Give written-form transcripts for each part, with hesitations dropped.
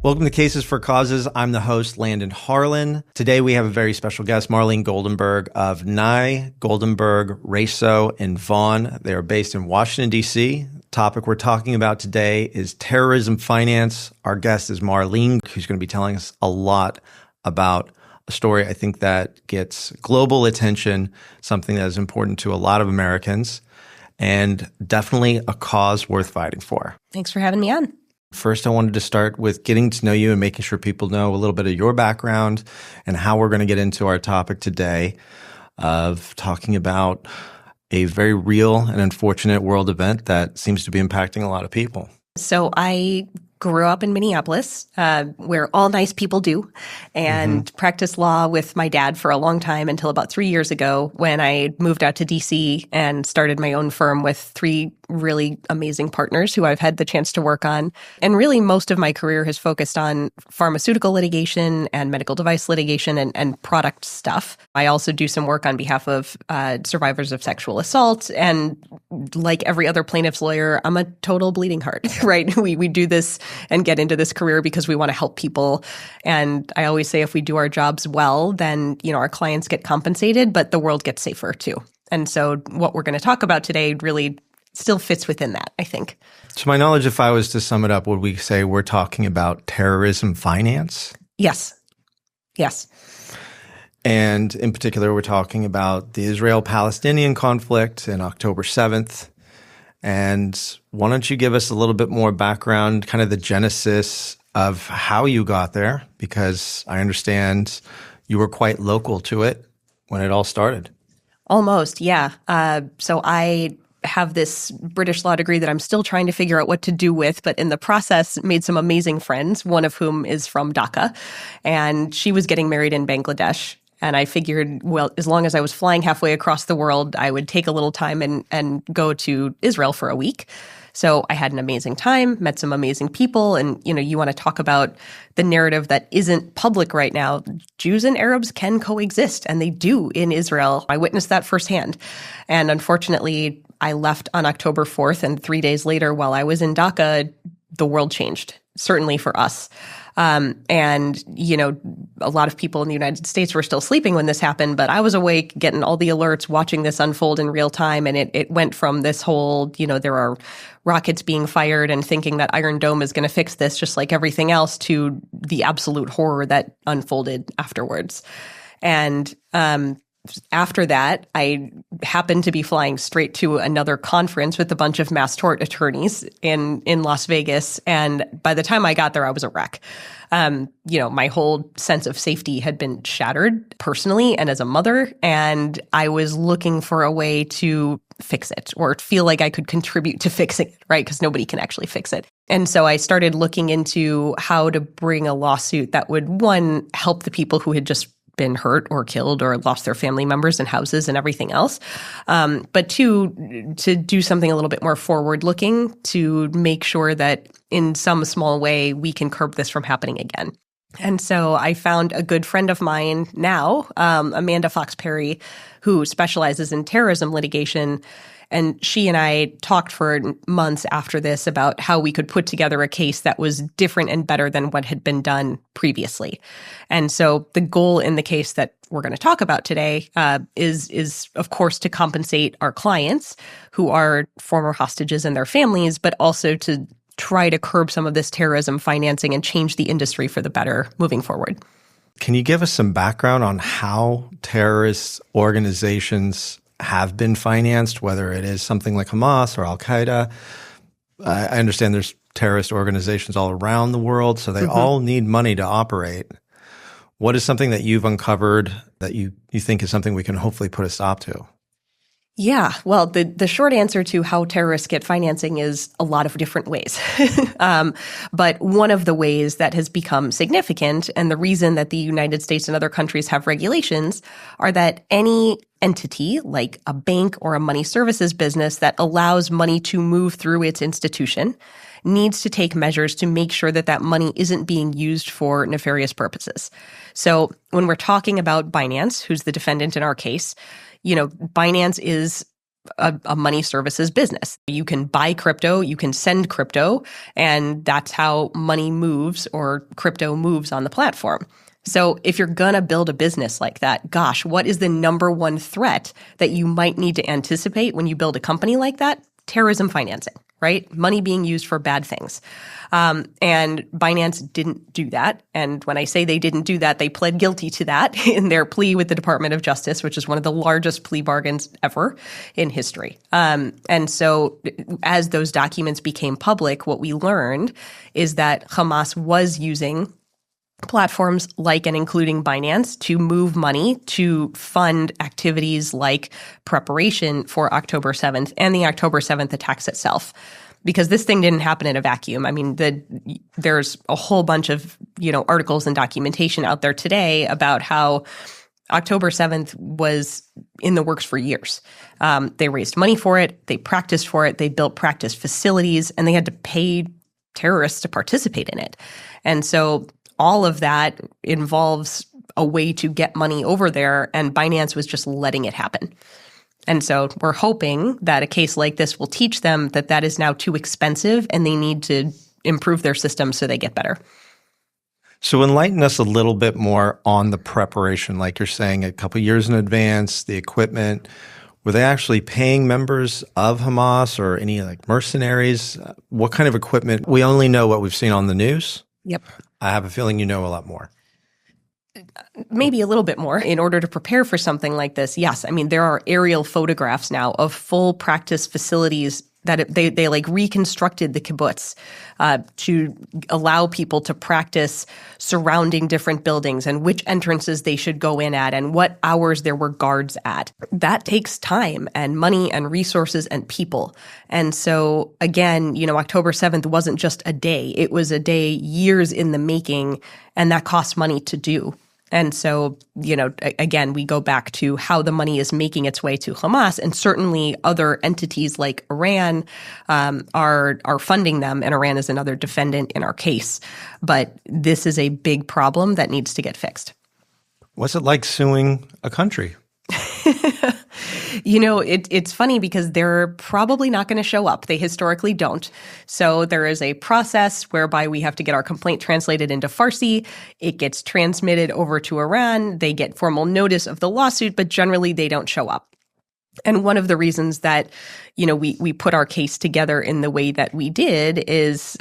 Welcome to Cases for Causes. I'm the host, Landon Harlan. Today we have a very special guest, Marlene Goldenberg of Nye, Goldenberg, Raso, and Vaughn. They are based in Washington, D.C. The topic we're talking about today is terrorism finance. Our guest is Marlene, who's going to be telling us a lot about a story I think that gets global attention, something that is important to a lot of Americans, and definitely a cause worth fighting for. Thanks for having me on. First, I wanted to start with getting to know you and making sure people know a little bit of your background and how we're going to get into our topic today of talking about a very real and unfortunate world event that seems to be impacting a lot of people. So I grew up in Minneapolis, where all nice people do, and practiced law with my dad for a long time until about 3 years ago when I moved out to D.C. and started my own firm with three really amazing partners who I've had the chance to work on. And really most of my career has focused on pharmaceutical litigation and medical device litigation and product stuff. I also do some work on behalf of survivors of sexual assault. And like every other plaintiff's lawyer, I'm a total bleeding heart, right? We do this and get into this career because we want to help people. And I always say if we do our jobs well, then, our clients get compensated, but the world gets safer too. And so what we're going to talk about today really still fits within that, I think. To my knowledge, if I was to sum it up, would we say we're talking about terrorism finance? Yes. And in particular, we're talking about the Israel-Palestinian conflict in October 7th. And why don't you give us a little bit more background, kind of the genesis of how you got there? Because I understand you were quite local to it when it all started. Almost, yeah. So I have this British law degree that I'm still trying to figure out what to do with, but in the process made some amazing friends, one of whom is from Dhaka, and she was getting married in Bangladesh. And I figured, well, as long as I was flying halfway across the world, I would take a little time and go to Israel for a week. So I had an amazing time, met some amazing people. And, you want to talk about the narrative that isn't public right now. Jews and Arabs can coexist, and they do in Israel. I witnessed that firsthand. And unfortunately, I left on October 4th, and 3 days later, while I was in Dhaka, the world changed, certainly for us. And, a lot of people in the United States were still sleeping when this happened, but I was awake, getting all the alerts, watching this unfold in real time. And it went from this whole, there are rockets being fired and thinking that Iron Dome is going to fix this, just like everything else, to the absolute horror that unfolded afterwards. And, after that, I happened to be flying straight to another conference with a bunch of mass tort attorneys in Las Vegas. And by the time I got there, I was a wreck. My whole sense of safety had been shattered personally and as a mother. And I was looking for a way to fix it or feel like I could contribute to fixing it, right? Because nobody can actually fix it. And so I started looking into how to bring a lawsuit that would, one, help the people who had just been hurt or killed or lost their family members and houses and everything else. But two, to do something a little bit more forward-looking to make sure that in some small way we can curb this from happening again. And so I found a good friend of mine now, Amanda Fox Perry, who specializes in terrorism litigation. And she and I talked for months after this about how we could put together a case that was different and better than what had been done previously. And so the goal in the case that we're going to talk about today is, of course, to compensate our clients who are former hostages and their families, but also to try to curb some of this terrorism financing and change the industry for the better moving forward. Can you give us some background on how terrorist organizations have been financed, whether it is something like Hamas or Al-Qaeda? I understand there's terrorist organizations all around the world, so they all need money to operate. What is something that you've uncovered that you think is something we can hopefully put a stop to? Yeah, well, the short answer to how terrorists get financing is a lot of different ways. But one of the ways that has become significant, and the reason that the United States and other countries have regulations, are that any entity like a bank or a money services business that allows money to move through its institution needs to take measures to make sure that that money isn't being used for nefarious purposes. So when we're talking about Binance, who's the defendant in our case, Binance is a money services business. You can buy crypto, you can send crypto, and that's how money moves or crypto moves on the platform. So if you're going to build a business like that, gosh, what is the number one threat that you might need to anticipate when you build a company like that? Terrorism financing, right? Money being used for bad things. And Binance didn't do that. And when I say they didn't do that, they pled guilty to that in their plea with the Department of Justice, which is one of the largest plea bargains ever in history. And so as those documents became public, what we learned is that Hamas was using platforms like and including Binance to move money to fund activities like preparation for October 7th and the October 7th attacks itself. Because this thing didn't happen in a vacuum. I mean, there's a whole bunch of, articles and documentation out there today about how October 7th was in the works for years. They raised money for it, they practiced for it, they built practice facilities, and they had to pay terrorists to participate in it. And so all of that involves a way to get money over there, and Binance was just letting it happen. And so we're hoping that a case like this will teach them that that is now too expensive and they need to improve their systems so they get better. So enlighten us a little bit more on the preparation, like you're saying, a couple of years in advance, the equipment. Were they actually paying members of Hamas or any mercenaries? What kind of equipment? We only know what we've seen on the news. Yep. I have a feeling you know a lot more. Maybe a little bit more in order to prepare for something like this. Yes. I mean, there are aerial photographs now of full practice facilities that they reconstructed the kibbutz to allow people to practice surrounding different buildings and which entrances they should go in at and what hours there were guards at. That takes time and money and resources and people. And so again, October 7th wasn't just a day. It was a day years in the making, and that costs money to do. And so, again, we go back to how the money is making its way to Hamas, and certainly other entities like Iran are funding them, and Iran is another defendant in our case. But this is a big problem that needs to get fixed. What's it like suing a country? It's funny because they're probably not going to show up. They historically don't. So there is a process whereby we have to get our complaint translated into Farsi. It gets transmitted over to Iran. They get formal notice of the lawsuit, but generally they don't show up. And one of the reasons that, we put our case together in the way that we did is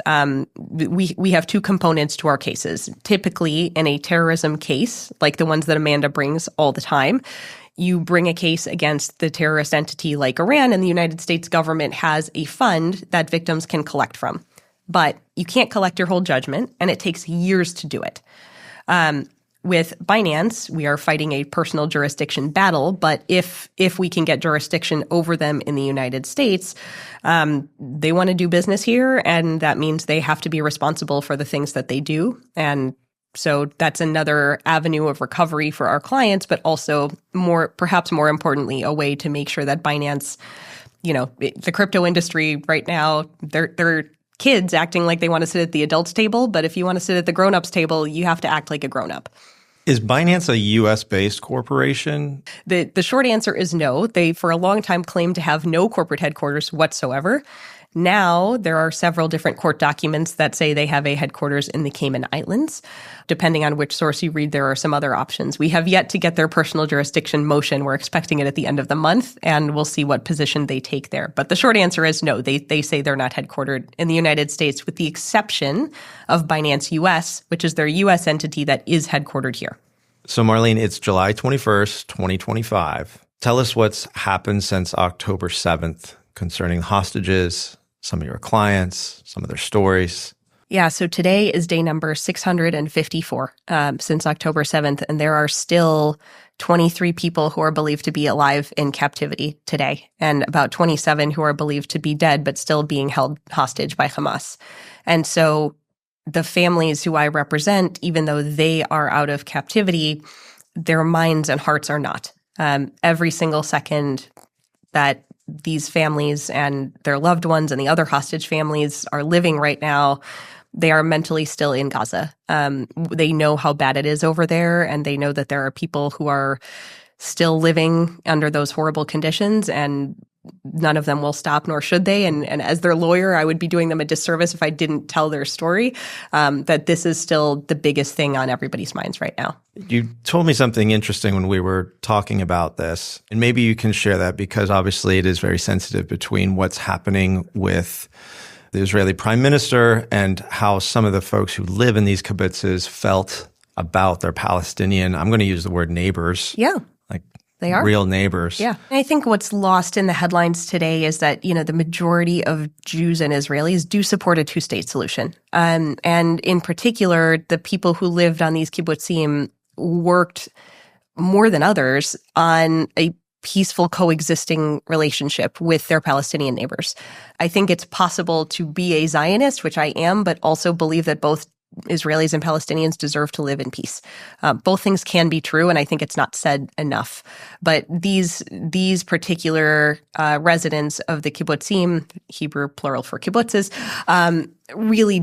we have two components to our cases. Typically, in a terrorism case, like the ones that Amanda brings all the time, you bring a case against the terrorist entity like Iran, and the United States government has a fund that victims can collect from. But you can't collect your whole judgment, and it takes years to do it. With Binance, we are fighting a personal jurisdiction battle, but if we can get jurisdiction over them in the United States, they want to do business here, and that means they have to be responsible for the things that they do. And so that's another avenue of recovery for our clients, but also perhaps more importantly, a way to make sure that Binance, the crypto industry right now, they're kids acting like they want to sit at the adults table, but if you want to sit at the grown-ups table, you have to act like a grown-up. Is Binance a U.S.-based corporation? The short answer is no. They, for a long time, claimed to have no corporate headquarters whatsoever. Now, there are several different court documents that say they have a headquarters in the Cayman Islands. Depending on which source you read, there are some other options. We have yet to get their personal jurisdiction motion. We're expecting it at the end of the month, and we'll see what position they take there. But the short answer is no. They say they're not headquartered in the United States, with the exception of Binance US, which is their US entity that is headquartered here. So, Marlene, it's July 21st, 2025. Tell us what's happened since October 7th concerning hostages, some of your clients, some of their stories. Yeah, so today is day number 654 since October 7th, and there are still 23 people who are believed to be alive in captivity today, and about 27 who are believed to be dead but still being held hostage by Hamas. And so the families who I represent, even though they are out of captivity, their minds and hearts are not. Every single second that these families and their loved ones and the other hostage families are living right now, they are mentally still in Gaza. They know how bad it is over there, and they know that there are people who are still living under those horrible conditions, and none of them will stop, nor should they. And as their lawyer, I would be doing them a disservice if I didn't tell their story, that this is still the biggest thing on everybody's minds right now. You told me something interesting when we were talking about this, and maybe you can share that because obviously it is very sensitive between what's happening with the Israeli prime minister and how some of the folks who live in these kibbutzes felt about their Palestinian, I'm going to use the word neighbors. Yeah. Like they are real neighbors. Yeah. And I think what's lost in the headlines today is that, the majority of Jews and Israelis do support a two-state solution. And in particular, the people who lived on these kibbutzim worked more than others on a peaceful coexisting relationship with their Palestinian neighbors. I think it's possible to be a Zionist, which I am, but also believe that both Israelis and Palestinians deserve to live in peace. Both things can be true, and I think it's not said enough. But these particular residents of the kibbutzim, Hebrew plural for kibbutzes, really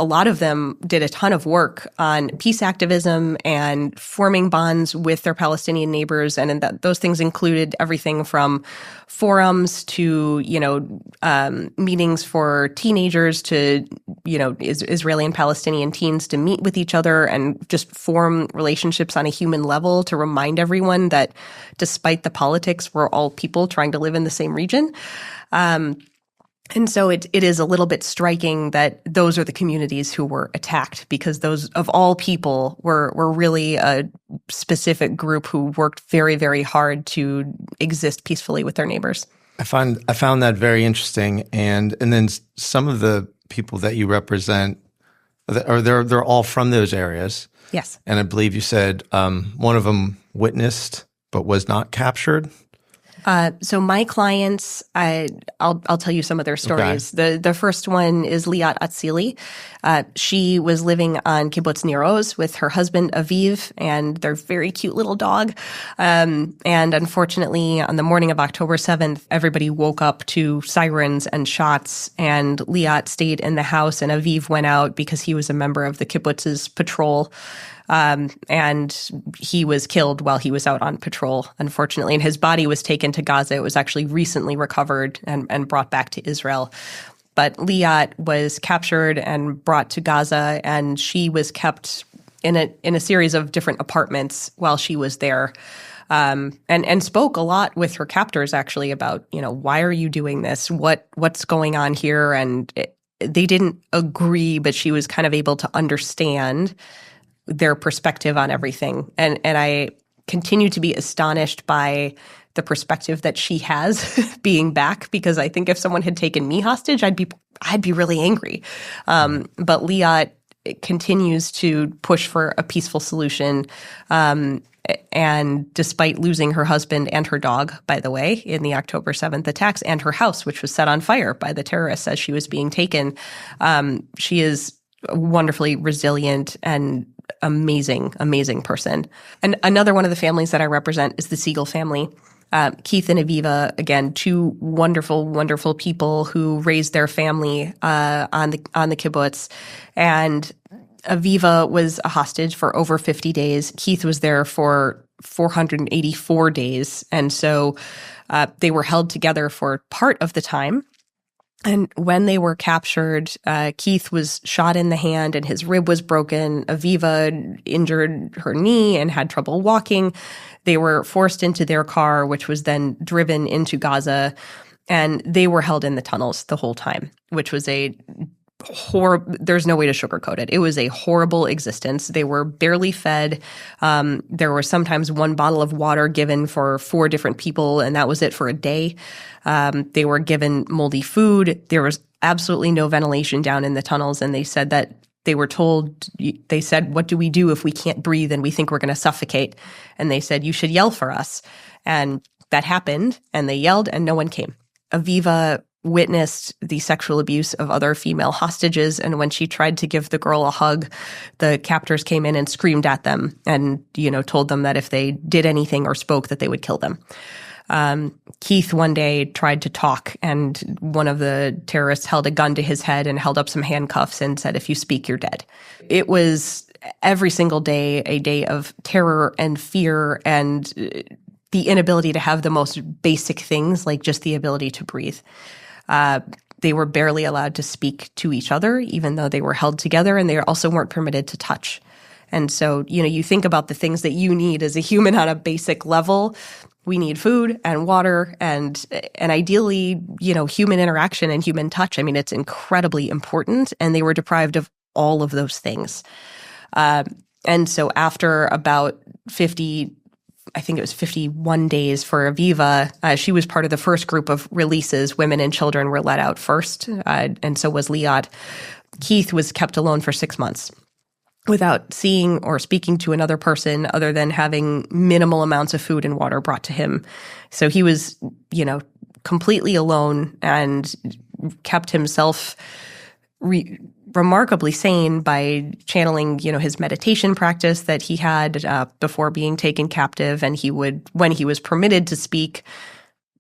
a lot of them did a ton of work on peace activism and forming bonds with their Palestinian neighbors. And those things included everything from forums to, meetings for teenagers to, Israeli and Palestinian teens to meet with each other and just form relationships on a human level to remind everyone that despite the politics, we're all people trying to live in the same region. And so it is a little bit striking that those are the communities who were attacked, because those, of all people, were really a specific group who worked very, very hard to exist peacefully with their neighbors. I found that very interesting, and then some of the people that you represent, they're all from those areas. Yes, and I believe you said one of them witnessed but was not captured. So my clients, I'll tell you some of their stories. Okay. The first one is Liat Atzili. She was living on Kibbutz Nir Oz with her husband Aviv and their very cute little dog. And unfortunately, on the morning of October 7th, everybody woke up to sirens and shots, and Liat stayed in the house, and Aviv went out because he was a member of the Kibbutz's patrol. And he was killed while he was out on patrol, unfortunately, and his body was taken to Gaza. It was actually recently recovered and brought back to Israel. But Liat was captured and brought to Gaza, and she was kept in a series of different apartments while she was there, and spoke a lot with her captors, actually, about, why are you doing this? What's going on here? And they didn't agree, but she was kind of able to understand their perspective on everything. And I continue to be astonished by the perspective that she has being back, because I think if someone had taken me hostage, I'd be really angry. But Liat continues to push for a peaceful solution. And despite losing her husband and her dog, by the way, in the October 7th attacks, and her house, which was set on fire by the terrorists as she was being taken, she is wonderfully resilient and amazing person. And another one of the families that I represent is the Siegel family. Keith and Aviva, again, two wonderful people who raised their family on the kibbutz. And Aviva was a hostage for over 50 days. Keith was there for 484 days. And so they were held together for part of the time. And when they were captured, Keith was shot in the hand and his rib was broken. Aviva injured her knee and had trouble walking. They were forced into their car, which was then driven into Gaza, and they were held in the tunnels the whole time, which was there's no way to sugarcoat it. It was a horrible existence. They were barely fed. There was sometimes one bottle of water given for 4 different people, and that was it for a day. They were given moldy food. There was absolutely no ventilation down in the tunnels, and they said, what do we do if we can't breathe and we think we're going to suffocate? And they said, you should yell for us. And that happened, and they yelled, and no one came. Aviva witnessed the sexual abuse of other female hostages, and when she tried to give the girl a hug, the captors came in and screamed at them and, told them that if they did anything or spoke, that they would kill them. Keith one day tried to talk, and one of the terrorists held a gun to his head and held up some handcuffs and said, if you speak, you're dead. It was every single day a day of terror and fear and the inability to have the most basic things, like just the ability to breathe. They were barely allowed to speak to each other, even though they were held together, and they also weren't permitted to touch. And so, you think about the things that you need as a human on a basic level. We need food and water and ideally, human interaction and human touch. I mean, it's incredibly important, and they were deprived of all of those things. And so after about 51 days for Aviva, she was part of the first group of releases. Women and children were let out first, and so was Liat. Keith was kept alone for 6 months without seeing or speaking to another person other than having minimal amounts of food and water brought to him. So he was, completely alone and kept himself remarkably sane by channeling, his meditation practice that he had before being taken captive. And he would, when he was permitted to speak,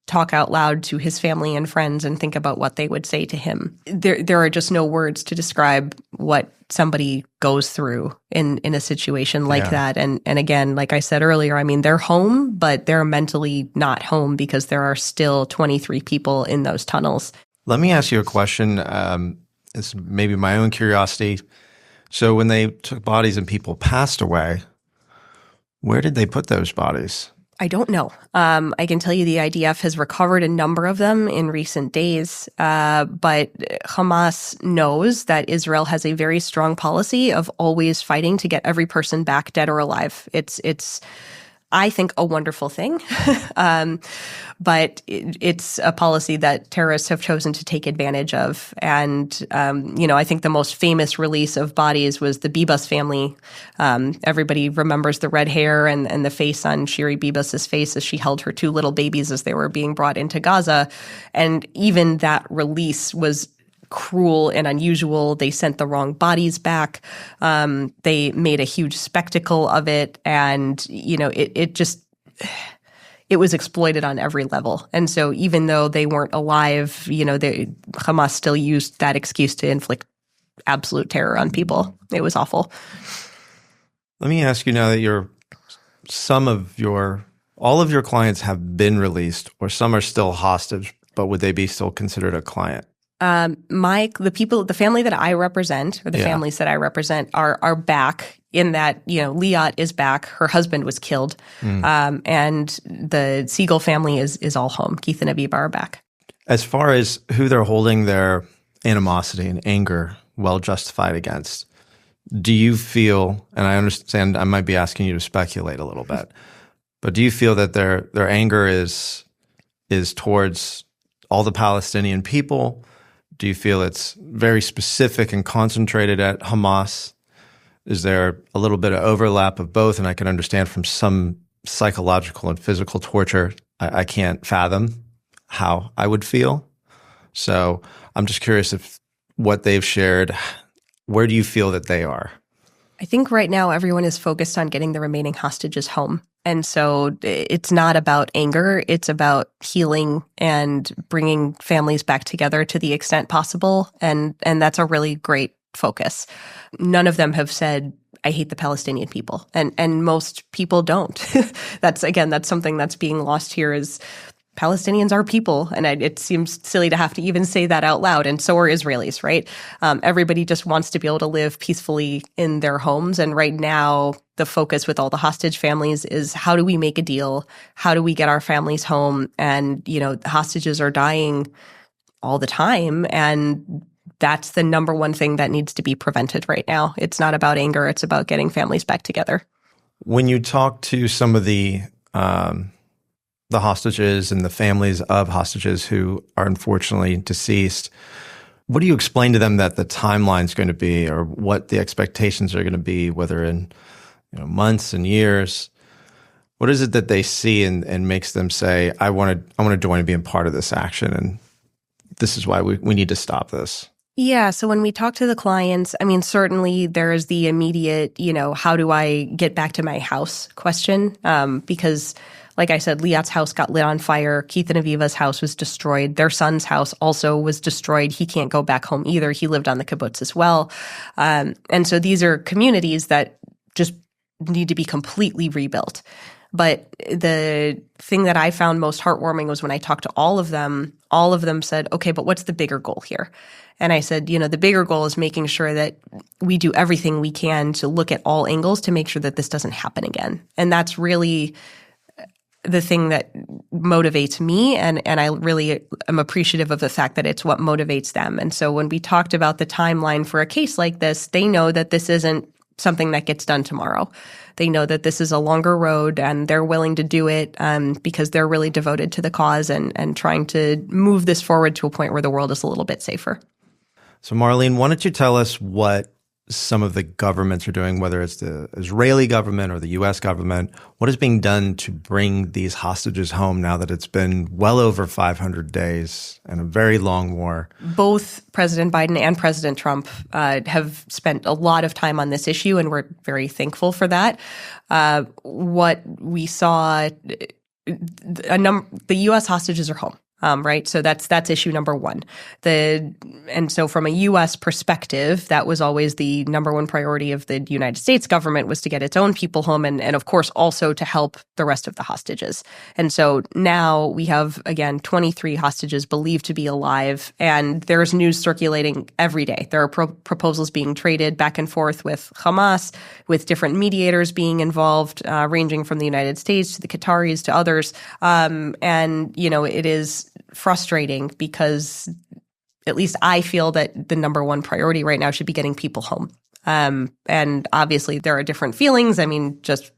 talk out loud to his family and friends and think about what they would say to him. There are just no words to describe what somebody goes through in a situation like that. And again, like I said earlier, I mean, they're home, but they're mentally not home because there are still 23 people in those tunnels. Let me ask you a question. It's maybe my own curiosity. So when they took bodies and people passed away, where did they put those bodies? I don't know. I can tell you the IDF has recovered a number of them in recent days, but Hamas knows that Israel has a very strong policy of always fighting to get every person back, dead or alive. It's I think, a wonderful thing, but it's a policy that terrorists have chosen to take advantage of. And, I think the most famous release of bodies was the Bibas family. Everybody remembers the red hair and the face on Shiri Bibas's face as she held her 2 little babies as they were being brought into Gaza. And even that release was cruel and unusual. They sent the wrong bodies back. They made a huge spectacle of it. And, it was exploited on every level. And so even though they weren't alive, Hamas still used that excuse to inflict absolute terror on people. It was awful. Let me ask you now that all of your clients have been released, or some are still hostage, but would they be still considered a client? The family that I represent, or the families that I represent, are back in that, Liat is back. Her husband was killed. And the Siegel family is all home. Keith and Aviva are back. As far as who they're holding their animosity and anger well justified against, do you feel, and I understand I might be asking you to speculate a little bit, but do you feel that their anger is towards all the Palestinian people? Do you feel it's very specific and concentrated at Hamas? Is there a little bit of overlap of both? And I can understand from some psychological and physical torture, I can't fathom how I would feel. So I'm just curious if what they've shared, where do you feel that they are? I think right now everyone is focused on getting the remaining hostages home. And so it's not about anger. It's about healing and bringing families back together to the extent possible. And that's a really great focus. None of them have said, I hate the Palestinian people. And most people don't. That's something that's being lost here is Palestinians are people, and it seems silly to have to even say that out loud, and so are Israelis, right? Everybody just wants to be able to live peacefully in their homes, and right now the focus with all the hostage families is how do we make a deal? How do we get our families home? And, hostages are dying all the time, and that's the number one thing that needs to be prevented right now. It's not about anger. It's about getting families back together. When you talk to some of the hostages and the families of hostages who are unfortunately deceased, what do you explain to them that the timeline is going to be, or what the expectations are going to be, whether in months and years? What is it that they see and makes them say, I want to join and be a part of this action, and this is why we need to stop this? Yeah. So when we talk to the clients, certainly there is the immediate, how do I get back to my house question? Because like I said, Liat's house got lit on fire. Keith and Aviva's house was destroyed. Their son's house also was destroyed. He can't go back home either. He lived on the kibbutz as well. And so these are communities that just need to be completely rebuilt. But the thing that I found most heartwarming was when I talked to all of them said, okay, but what's the bigger goal here? And I said, the bigger goal is making sure that we do everything we can to look at all angles to make sure that this doesn't happen again. And that's really the thing that motivates me, and I really am appreciative of the fact that it's what motivates them. And so when we talked about the timeline for a case like this, they know that this isn't something that gets done tomorrow. They know that this is a longer road, and they're willing to do it because they're really devoted to the cause and trying to move this forward to a point where the world is a little bit safer. So Marlene, why don't you tell us what some of the governments are doing, whether it's the Israeli government or the U.S. government, what is being done to bring these hostages home now that it's been well over 500 days and a very long war? Both President Biden and President Trump have spent a lot of time on this issue, and we're very thankful for that. What we saw, the U.S. hostages are home. Right. So that's issue number one. And so from a U.S. perspective, that was always the number one priority of the United States government, was to get its own people home and of course also to help the rest of the hostages. And so now we have, again, 23 hostages believed to be alive, and there's news circulating every day. There are proposals being traded back and forth with Hamas, with different mediators being involved, ranging from the United States to the Qataris to others. It is frustrating because at least I feel that the number one priority right now should be getting people home. And obviously there are different feelings. I mean, just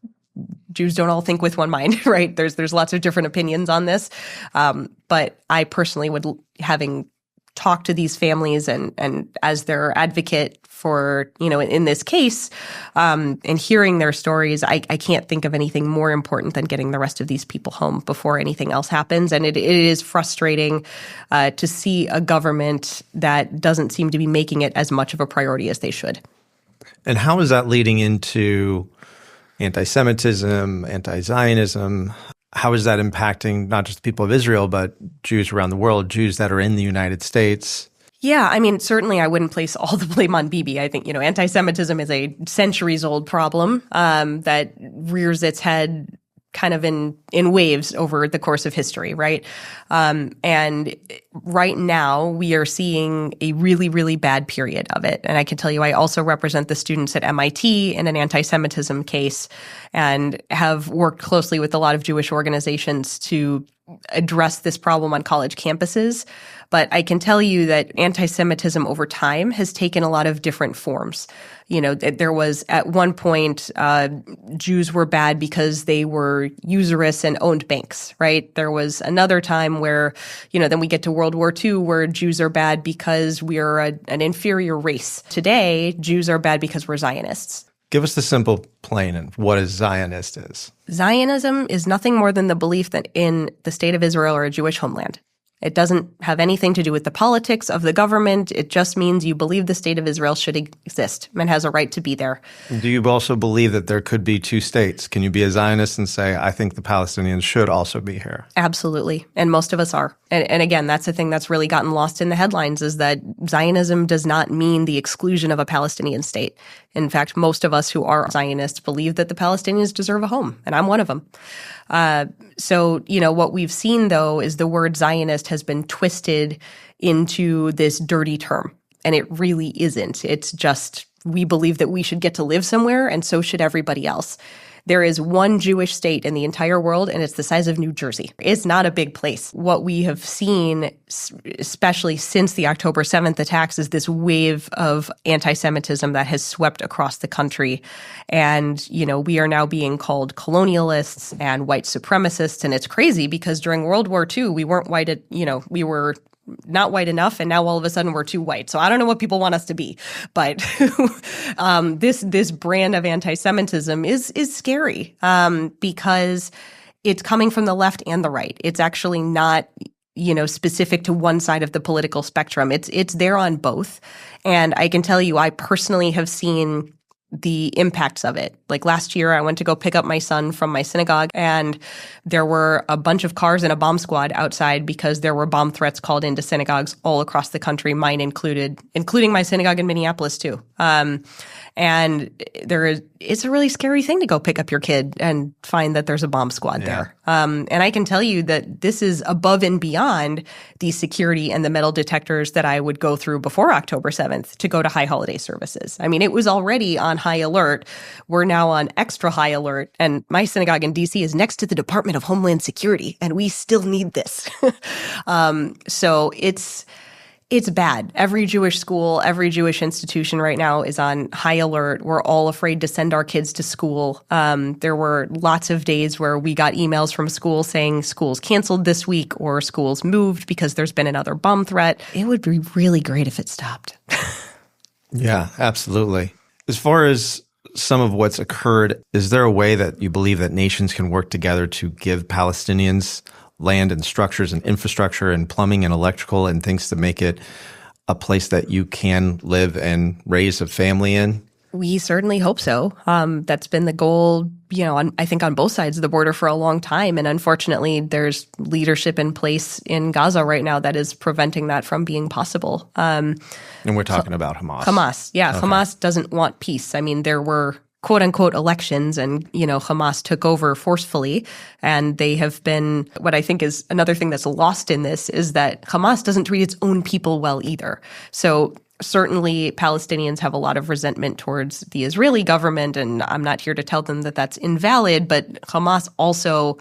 Jews don't all think with one mind, right? There's lots of different opinions on this. But I personally would, having talked to these families and as their advocate for, in this case, and hearing their stories, I can't think of anything more important than getting the rest of these people home before anything else happens. And it is frustrating to see a government that doesn't seem to be making it as much of a priority as they should. And how is that leading into anti-Semitism, anti-Zionism? How is that impacting not just the people of Israel, but Jews around the world, Jews that are in the United States? Yeah, I mean, certainly I wouldn't place all the blame on Bibi. I think, anti-Semitism is a centuries-old problem that rears its head kind of in waves over the course of history, right? And right now we are seeing a really, really bad period of it. And I can tell you, I also represent the students at MIT in an anti-Semitism case and have worked closely with a lot of Jewish organizations to address this problem on college campuses. But I can tell you that anti-Semitism over time has taken a lot of different forms. There was at one point, Jews were bad because they were usurious and owned banks, right? There was another time where, then we get to World War II, where Jews are bad because we are an inferior race. Today, Jews are bad because we're Zionists. Give us the simple plain and what a Zionist is. Zionism is nothing more than the belief that in the state of Israel or a Jewish homeland. It doesn't have anything to do with the politics of the government. It just means you believe the state of Israel should exist and has a right to be there. Do you also believe that there could be two states? Can you be a Zionist and say, I think the Palestinians should also be here? Absolutely. And most of us are. And again, that's the thing that's really gotten lost in the headlines, is that Zionism does not mean the exclusion of a Palestinian state. In fact, most of us who are Zionists believe that the Palestinians deserve a home, and I'm one of them. So, what we've seen, though, is the word Zionist has been twisted into this dirty term, and it really isn't. It's just, we believe that we should get to live somewhere, and so should everybody else. There is one Jewish state in the entire world, and it's the size of New Jersey. It's not a big place. What we have seen, especially since the October 7th attacks, is this wave of anti-Semitism that has swept across the country. And, we are now being called colonialists and white supremacists. And it's crazy because during World War II, we weren't white, we were not white enough, and now all of a sudden we're too white. So I don't know what people want us to be, but this brand of anti-Semitism is scary because it's coming from the left and the right. It's actually not specific to one side of the political spectrum. It's there on both, and I can tell you, I personally have seen the impacts of it. Like last year, I went to go pick up my son from my synagogue, and there were a bunch of cars and a bomb squad outside because there were bomb threats called into synagogues all across the country, mine included, including my synagogue in Minneapolis too. And it's a really scary thing to go pick up your kid and find that there's a bomb squad there. And I can tell you that this is above and beyond the security and the metal detectors that I would go through before October 7th to go to high holiday services. I mean, it was already on high alert. We're now on extra high alert. And my synagogue in D.C. is next to the Department of Homeland Security, and we still need this. So it's bad. Every Jewish school, every Jewish institution right now is on high alert. We're all afraid to send our kids to school. There were lots of days where we got emails from schools saying schools canceled this week or schools moved because there's been another bomb threat. It would be really great if it stopped. Yeah, absolutely. As far as some of what's occurred, is there a way that you believe that nations can work together to give Palestinians land and structures and infrastructure and plumbing and electrical and things to make it a place that you can live and raise a family in? We certainly hope so. That's been the goal, I think on both sides of the border for a long time. And unfortunately, there's leadership in place in Gaza right now that is preventing that from being possible. And we're talking about Hamas. Hamas. Yeah. Okay. Hamas doesn't want peace. I mean, there were quote unquote elections and, Hamas took over forcefully. And they have been, what I think is another thing that's lost in this is that Hamas doesn't treat its own people well either. So certainly Palestinians have a lot of resentment towards the Israeli government. And I'm not here to tell them that that's invalid, but Hamas also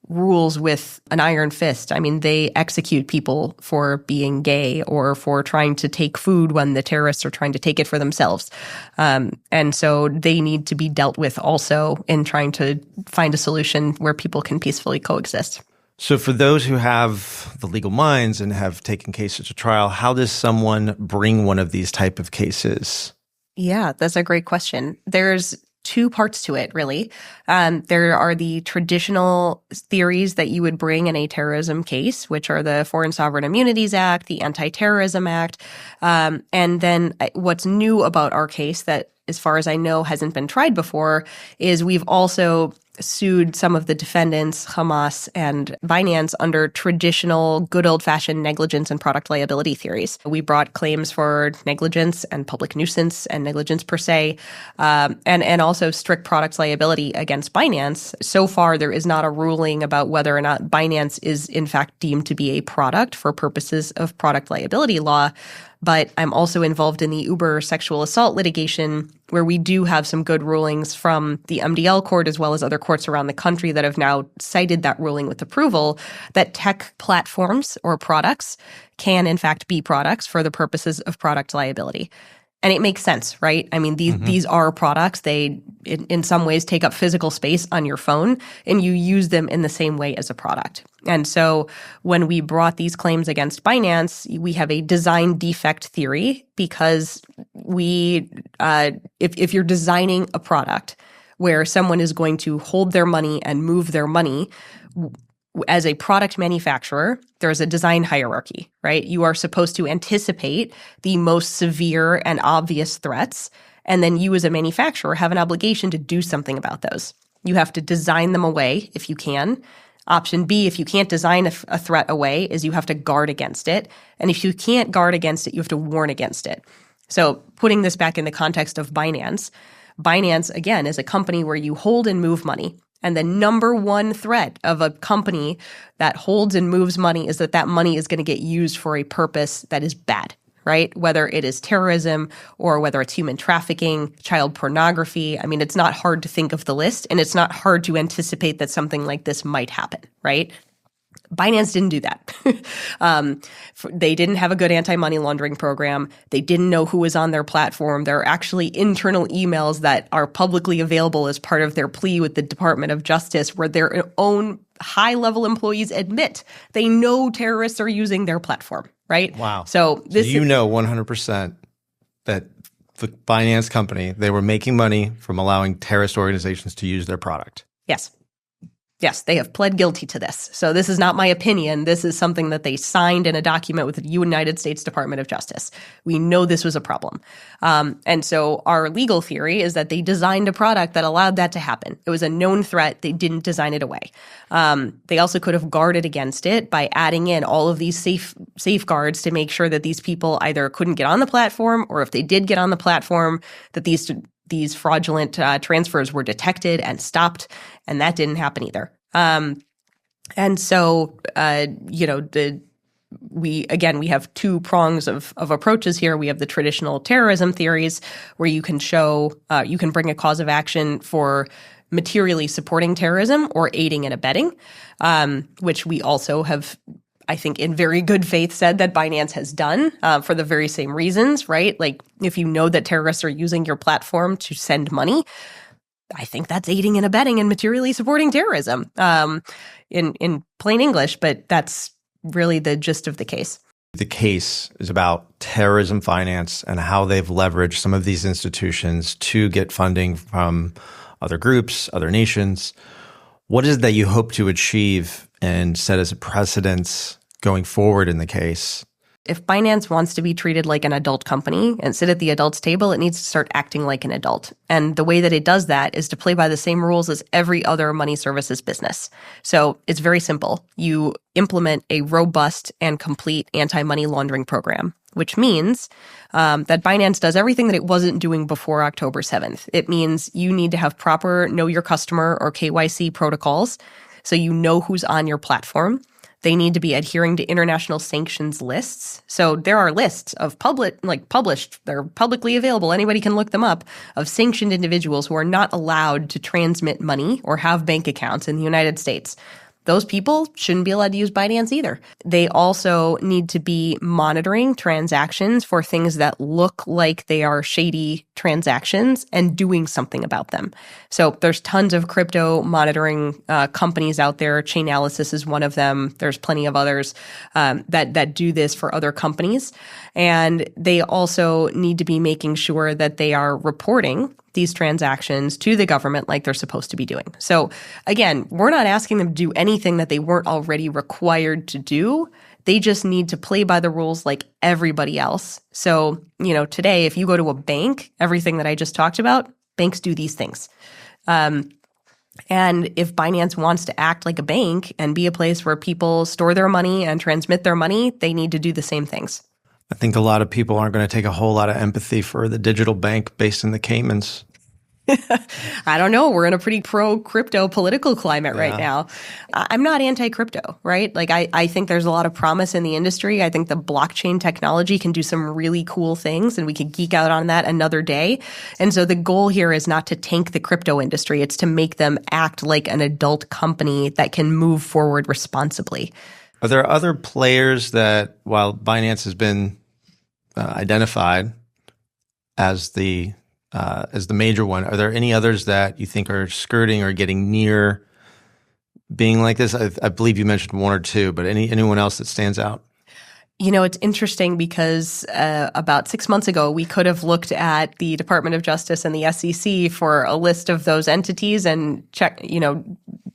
rules with an iron fist. I mean, they execute people for being gay or for trying to take food when the terrorists are trying to take it for themselves. And so they need to be dealt with also in trying to find a solution where people can peacefully coexist. So for those who have the legal minds and have taken cases to trial, how does someone bring one of these type of cases? Yeah, that's a great question. There's two parts to it, really. There are the traditional theories that you would bring in a terrorism case, which are the Foreign Sovereign Immunities Act, the Anti-Terrorism Act. And then what's new about our case that, as far as I know, hasn't been tried before is we've also sued some of the defendants, Hamas and Binance, under traditional good old-fashioned negligence and product liability theories. We brought claims for negligence and public nuisance and negligence per se, and also strict product liability against Binance. So far, there is not a ruling about whether or not Binance is in fact deemed to be a product for purposes of product liability law. But I'm also involved in the Uber sexual assault litigation, where we do have some good rulings from the MDL court as well as other courts around the country that have now cited that ruling with approval that tech platforms or products can in fact be products for the purposes of product liability. And it makes sense, right? I mean, these are products. They, in some ways, take up physical space on your phone, and you use them in the same way as a product. And so when we brought these claims against Binance, we have a design defect theory because if you're designing a product where someone is going to hold their money and move their money, as a product manufacturer, there's a design hierarchy, right? You are supposed to anticipate the most severe and obvious threats, and then you as a manufacturer have an obligation to do something about those. You have to design them away if you can. Option B, if you can't design a threat away, is you have to guard against it. And if you can't guard against it, you have to warn against it. So putting this back in the context of Binance, again, is a company where you hold and move money. And the number one threat of a company that holds and moves money is that money is going to get used for a purpose that is bad, right? Whether it is terrorism or whether it's human trafficking, child pornography. I mean, it's not hard to think of the list, and it's not hard to anticipate that something like this might happen, right? Binance didn't do that. They didn't have a good anti-money laundering program. They didn't know who was on their platform. There are actually internal emails that are publicly available as part of their plea with the Department of Justice where their own high-level employees admit they know terrorists are using their platform, right? Wow. So 100% that the Binance company, they were making money from allowing terrorist organizations to use their product. Yes. Yes, they have pled guilty to this. So this is not my opinion. This is something that they signed in a document with the United States Department of Justice. We know this was a problem. And so our legal theory is that they designed a product that allowed that to happen. It was a known threat. They didn't design it away. They also could have guarded against it by adding in all of these safeguards to make sure that these people either couldn't get on the platform, or if they did get on the platform, that these fraudulent transfers were detected and stopped, and that didn't happen either. And so, we have two prongs of approaches here. We have the traditional terrorism theories, where you can show, you can bring a cause of action for materially supporting terrorism or aiding and abetting, which we also have, I think, in very good faith said that Binance has done for the very same reasons, right? Like, if you know that terrorists are using your platform to send money, I think that's aiding and abetting and materially supporting terrorism in plain English, but that's really the gist of the case. The case is about terrorism finance and how they've leveraged some of these institutions to get funding from other groups, other nations. What is it that you hope to achieve and set as a precedent going forward in the case? If Binance wants to be treated like an adult company and sit at the adults table, it needs to start acting like an adult. And the way that it does that is to play by the same rules as every other money services business. So it's very simple. You implement a robust and complete anti-money laundering program, which means that Binance does everything that it wasn't doing before October 7th. It means you need to have proper know your customer or KYC protocols, so you know who's on your platform. They need to be adhering to international sanctions lists. So there are lists of published, they're publicly available, anybody can look them up, of sanctioned individuals who are not allowed to transmit money or have bank accounts in the United States. Those people shouldn't be allowed to use Binance either. They also need to be monitoring transactions for things that look like they are shady transactions and doing something about them. So there's tons of crypto monitoring companies out there. Chainalysis is one of them. There's plenty of others that do this for other companies. And they also need to be making sure that they are reporting these transactions to the government like they're supposed to be doing. So again, we're not asking them to do anything that they weren't already required to do. They just need to play by the rules like everybody else. So, today, if you go to a bank, everything that I just talked about, banks do these things. And if Binance wants to act like a bank and be a place where people store their money and transmit their money, they need to do the same things. I think a lot of people aren't going to take a whole lot of empathy for the digital bank based in the Caymans. I don't know. We're in a pretty pro-crypto political climate right now. I'm not anti-crypto, right? Like, I think there's a lot of promise in the industry. I think the blockchain technology can do some really cool things, and we could geek out on that another day. And so the goal here is not to tank the crypto industry. It's to make them act like an adult company that can move forward responsibly. Are there other players that, while Binance has been identified as the major one, are there any others that you think are skirting or getting near being like this? I believe you mentioned one or two, but anyone else that stands out? It's interesting because about 6 months ago, we could have looked at the Department of Justice and the SEC for a list of those entities and check,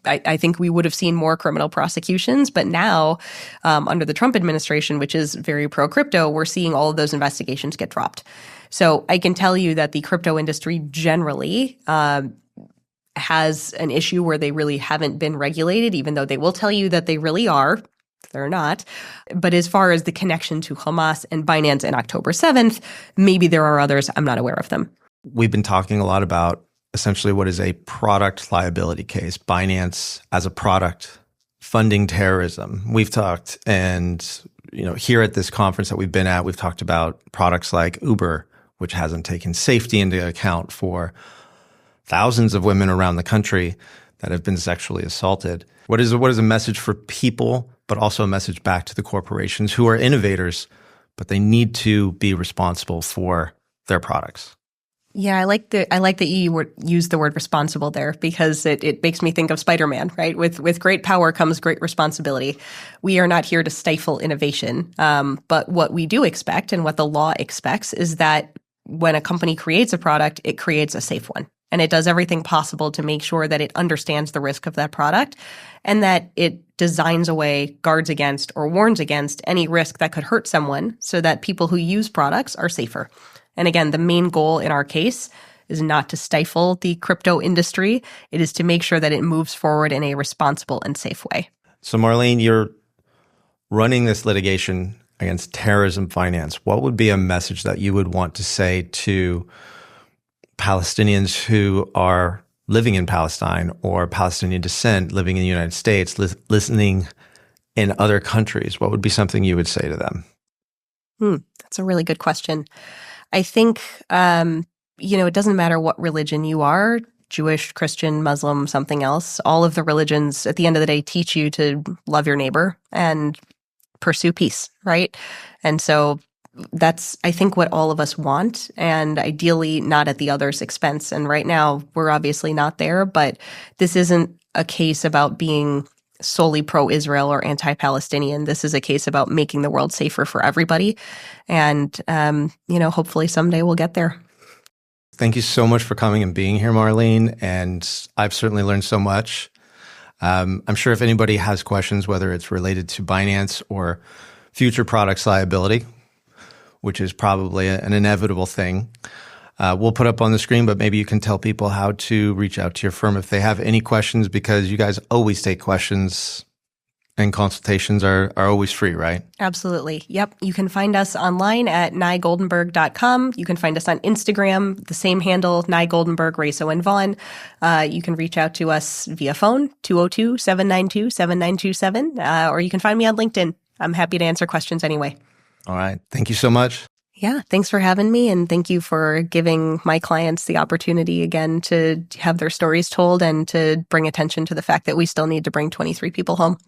I think we would have seen more criminal prosecutions. But now, under the Trump administration, which is very pro-crypto, we're seeing all of those investigations get dropped. So I can tell you that the crypto industry generally has an issue where they really haven't been regulated, even though they will tell you that they really are. They're not. But as far as the connection to Hamas and Binance and October 7th, maybe there are others. I'm not aware of them. We've been talking a lot about essentially what is a product liability case. Binance as a product funding terrorism. We've talked, and here at this conference that we've been at, we've talked about products like Uber, which hasn't taken safety into account for thousands of women around the country that have been sexually assaulted. What is a message for people, but also a message back to the corporations who are innovators, but they need to be responsible for their products? Yeah, I like that you used the word responsible there, because it makes me think of Spider-Man, right? With great power comes great responsibility. We are not here to stifle innovation, but what we do expect and what the law expects is that when a company creates a product, it creates a safe one. and it does everything possible to make sure that it understands the risk of that product and that it designs away, guards against, or warns against any risk that could hurt someone so that people who use products are safer. And again, the main goal in our case is not to stifle the crypto industry. It is to make sure that it moves forward in a responsible and safe way. So Marlene, you're running this litigation against terrorism finance. What would be a message that you would want to say to Palestinians who are living in Palestine or Palestinian descent living in the United States, listening in other countries? What would be something you would say to them? That's a really good question. I think, it doesn't matter what religion you are, Jewish, Christian, Muslim, something else. All of the religions at the end of the day teach you to love your neighbor and pursue peace, right? And so that's, I think, what all of us want, and ideally not at the other's expense. And right now, we're obviously not there, but this isn't a case about being solely pro-Israel or anti-Palestinian. This is a case about making the world safer for everybody. And, hopefully someday we'll get there. Thank you so much for coming and being here, Marlene. And I've certainly learned so much. I'm sure if anybody has questions, whether it's related to Binance or future products liability, which is probably an inevitable thing, we'll put up on the screen, but maybe you can tell people how to reach out to your firm if they have any questions, because you guys always take questions and consultations are always free, right? Absolutely. Yep. You can find us online at nygoldenberg.com. You can find us on Instagram, the same handle, nygoldenberg, Rayso, and Vaughn. You can reach out to us via phone, 202-792-7927, or you can find me on LinkedIn. I'm happy to answer questions anyway. All right. Thank you so much. Yeah. Thanks for having me. And thank you for giving my clients the opportunity again to have their stories told and to bring attention to the fact that we still need to bring 23 people home.